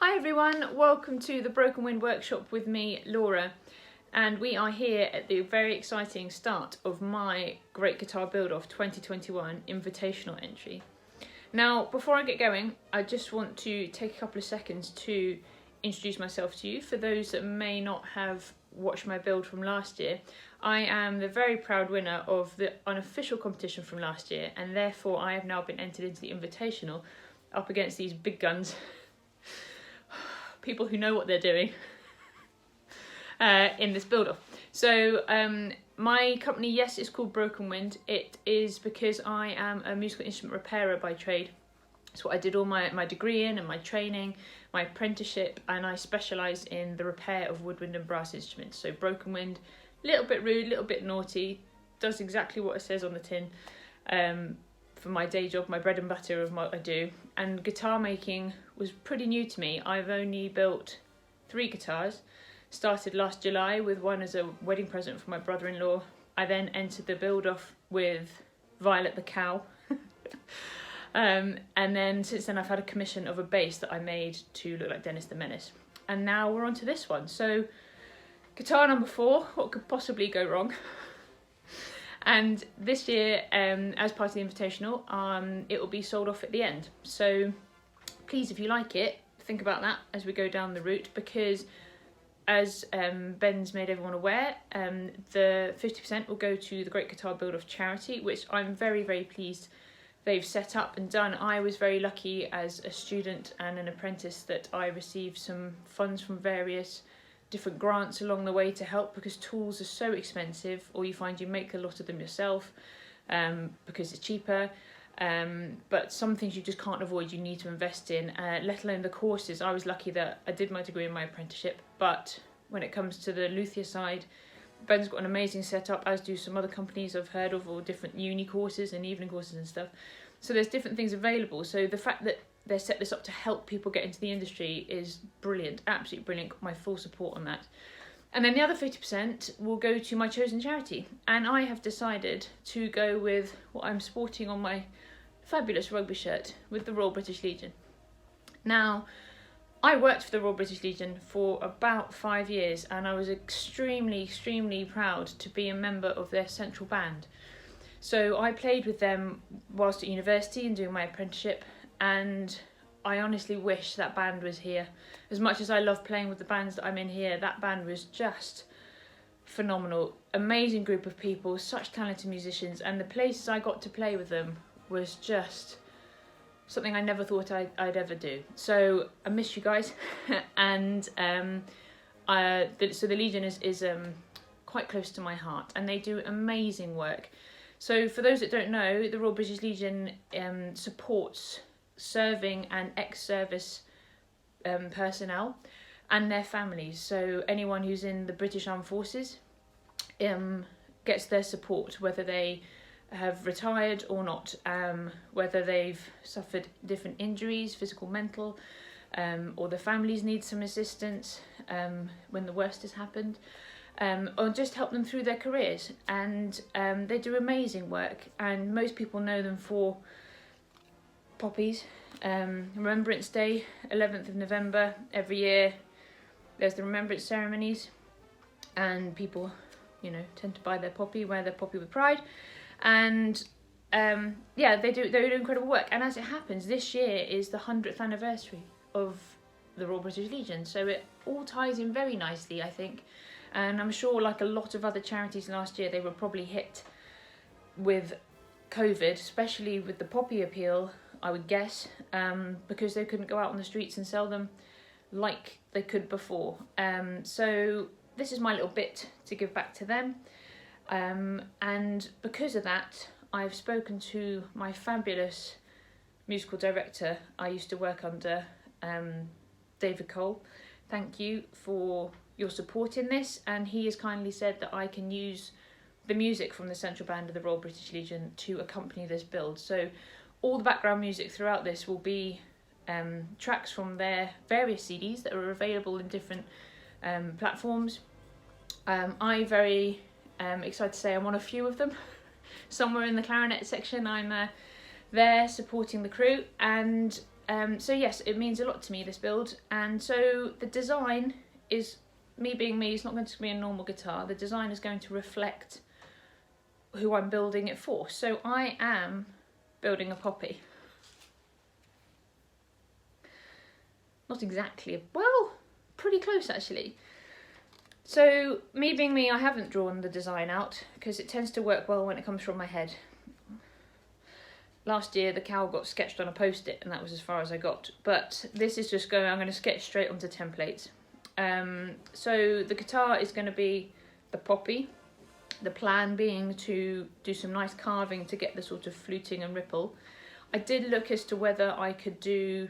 Hi everyone, welcome to the Broken Wind Workshop with me, Laura, and we are here at the very exciting start of my Great Guitar Build-Off 2021 Invitational entry. Now, before I get going, I just want to take a couple of seconds to introduce myself to you. For those that may not have watched my build from last year, I am the very proud winner of the unofficial competition from last year, and therefore I have now been entered into the Invitational up against these big guns. People who know what they're doing in this build-off. So my company, yes, it's called Broken Wind. It is because I am a musical instrument repairer by trade. It's what I did all my degree in and my training, my apprenticeship, and I specialise in the repair of woodwind and brass instruments. So Broken Wind, a little bit rude, a little bit naughty, does exactly what it says on the tin. For my day job, my bread and butter of what I do. And guitar making was pretty new to me. I've only built 3 guitars. Started last July with one as a wedding present for my brother-in-law. I then entered the build-off with Violet the cow. And then since then I've had a commission of a bass that I made to look like Dennis the Menace. And now we're on to this one. So guitar number 4, what could possibly go wrong? And this year, as part of the Invitational, it will be sold off at the end. So please, if you like it, think about that as we go down the route, because as Ben's made everyone aware, the 50% will go to the Great Guitar Build-Off charity, which I'm very, very pleased they've set up and done. I was very lucky as a student and an apprentice that I received some funds from various different grants along the way to help, because tools are so expensive, or you find you make a lot of them yourself because it's cheaper, but some things you just can't avoid, you need to invest in, let alone the courses. I was lucky that I did my degree in my apprenticeship, but when it comes to the luthier side, Ben's got an amazing setup, as do some other companies I've heard of, or different uni courses and evening courses and stuff. So there's different things available. So the fact that they set this up to help people get into the industry is brilliant, absolutely brilliant. Got my full support on that. And then the other 50% will go to my chosen charity. And I have decided to go with what I'm sporting on my fabulous rugby shirt with the Royal British Legion. Now, I worked for the Royal British Legion for about 5 years, and I was extremely proud to be a member of their central band. So I played with them whilst at university and doing my apprenticeship, and I honestly wish that band was here. As much as I love playing with the bands that I'm in here, that band was just phenomenal. Amazing group of people, such talented musicians, and the places I got to play with them was just something I never thought I'd ever do. So I miss you guys. And so the Legion is quite close to my heart, and they do amazing work. So for those that don't know, the Royal British Legion supports serving and ex-service personnel and their families. So anyone who's in the British Armed Forces gets their support, whether they have retired or not, whether they've suffered different injuries, physical, mental, or the families need some assistance when the worst has happened, or just help them through their careers. And they do amazing work, and most people know them for poppies. Remembrance Day, 11th of November every year, there's the remembrance ceremonies, and people, you know, tend to buy their poppy, wear their poppy with pride. And yeah, they do incredible work. And as it happens, this year is the 100th anniversary of the Royal British Legion, so it all ties in very nicely, I think. And I'm sure, like a lot of other charities last year, they were probably hit with COVID, especially with the poppy appeal, I would guess, because they couldn't go out on the streets and sell them like they could before. So this is my little bit to give back to them. And because of that, I've spoken to my fabulous musical director I used to work under, David Cole. Thank you for your support in this, and he has kindly said that I can use the music from the central band of the Royal British Legion to accompany this build. So all the background music throughout this will be tracks from their various CDs that are available in different platforms. I'm very excited to say I'm on a few of them. Somewhere in the clarinet section, I'm there supporting the crew, and So yes, it means a lot to me, this build. And so the design is, me being me, it's not going to be a normal guitar. The design is going to reflect who I'm building it for. So I am building a poppy. Not exactly, well, pretty close actually. So me being me, I haven't drawn the design out because it tends to work well when it comes from my head. Last year the cow got sketched on a post-it and that was as far as I got. But this is just going, I'm going to sketch straight onto templates. So the guitar is going to be the poppy. The plan being to do some nice carving to get the sort of fluting and ripple. I did look as to whether I could do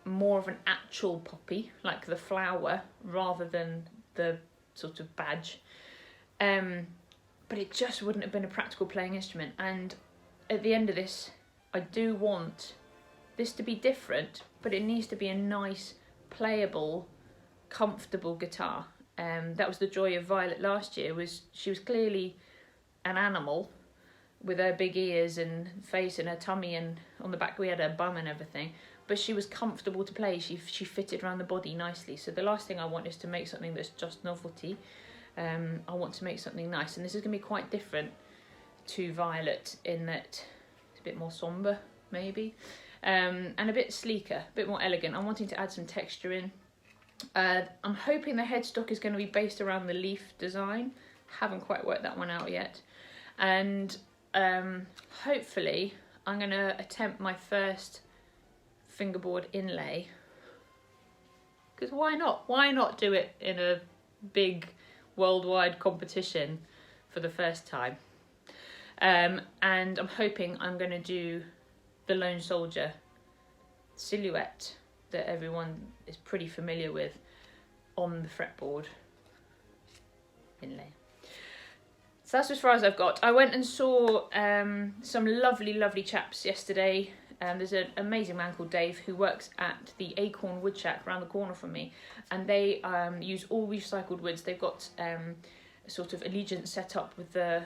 more of an actual poppy, like the flower, rather than the sort of badge. But it just wouldn't have been a practical playing instrument. And at the end of this, I do want this to be different, but it needs to be a nice, playable, comfortable guitar. That was the joy of Violet last year, was she was clearly an animal with her big ears and face and her tummy, and on the back we had her bum and everything, but she was comfortable to play. She fitted around the body nicely. So the last thing I want is to make something that's just novelty. I want to make something nice, and this is going to be quite different to Violet in that it's a bit more sombre maybe, and a bit sleeker, a bit more elegant. I'm wanting to add some texture in. I'm hoping the headstock is going to be based around the leaf design. Haven't quite worked that one out yet. And hopefully I'm going to attempt my first fingerboard inlay. Because why not? Why not do it in a big worldwide competition for the first time? And I'm hoping I'm going to do the Lone Soldier silhouette that everyone is pretty familiar with on the fretboard inlay. So that's as far as I've got. I went and saw some lovely chaps yesterday. There's an amazing man called Dave who works at the Acorn Wood Shack around the corner from me, and they use all recycled woods. They've got a sort of allegiance set up with the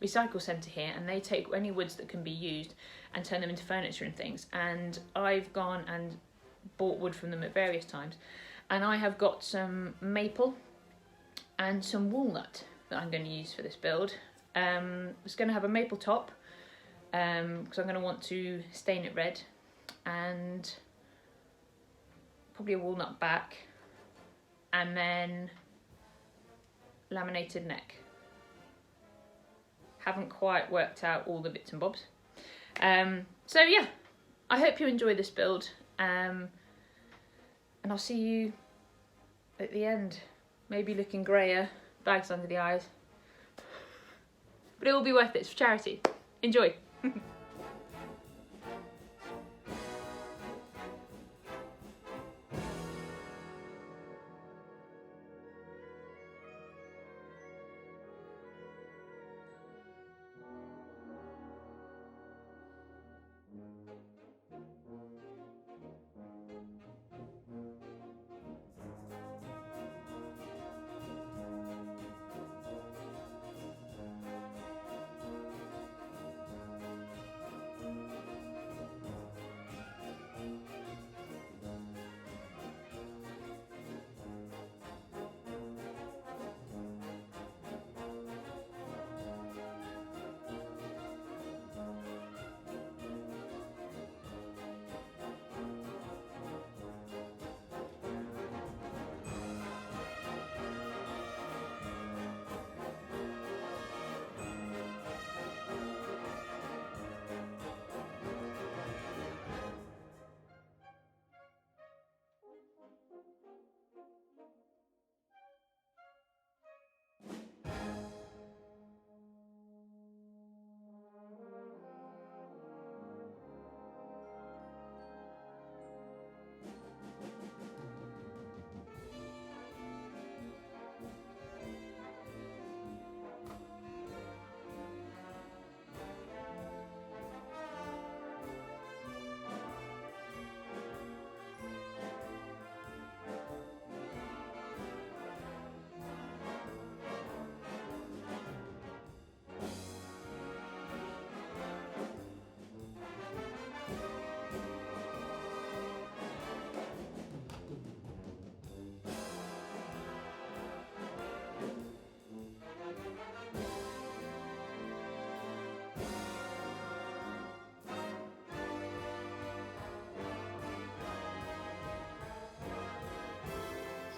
recycle centre here, and they take any woods that can be used and turn them into furniture and things. And I've gone and bought wood from them at various times, and I have got some maple and some walnut that I'm going to use for this build. It's going to have a maple top because I'm going to want to stain it red, and probably a walnut back, and then laminated neck. Haven't quite worked out all the bits and bobs. So yeah, I hope you enjoy this build, and I'll see you at the end. Maybe looking greyer, bags under the eyes, but it will be worth it. It's for charity. Enjoy.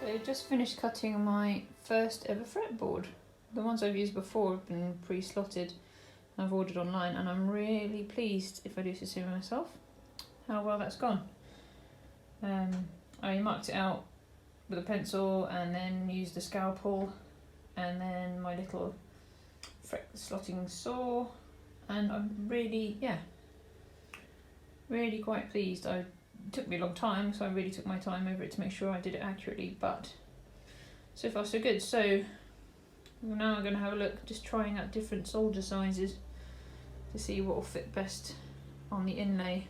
So just finished cutting my first ever fretboard. The ones I've used before have been pre-slotted. I've ordered online, and I'm really pleased, if I do say so myself, how well that's gone. I marked it out with a pencil and then used a scalpel and then my little fret slotting saw, and I'm really quite pleased. It took me a long time, so I really took my time over it to make sure I did it accurately, but so far so good. So now I'm going to have a look, just trying out different soldier sizes to see what will fit best on the inlay,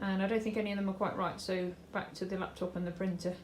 and I don't think any of them are quite right, so back to the laptop and the printer.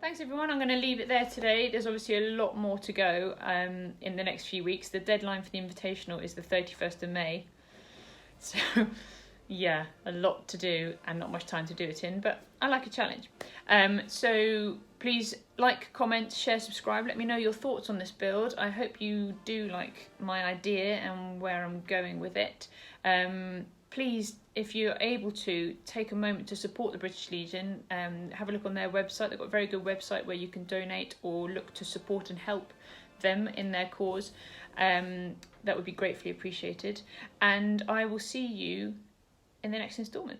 Thanks everyone, I'm going to leave it there today. There's obviously a lot more to go in the next few weeks. The deadline for the Invitational is the 31st of May. So yeah, a lot to do and not much time to do it in, but I like a challenge. So please like, comment, share, subscribe. Let me know your thoughts on this build. I hope you do like my idea and where I'm going with it. Please, if you're able to, take a moment to support the British Legion. Have a look on their website. They've got a very good website where you can donate or look to support and help them in their cause. That would be gratefully appreciated. And I will see you in the next instalment.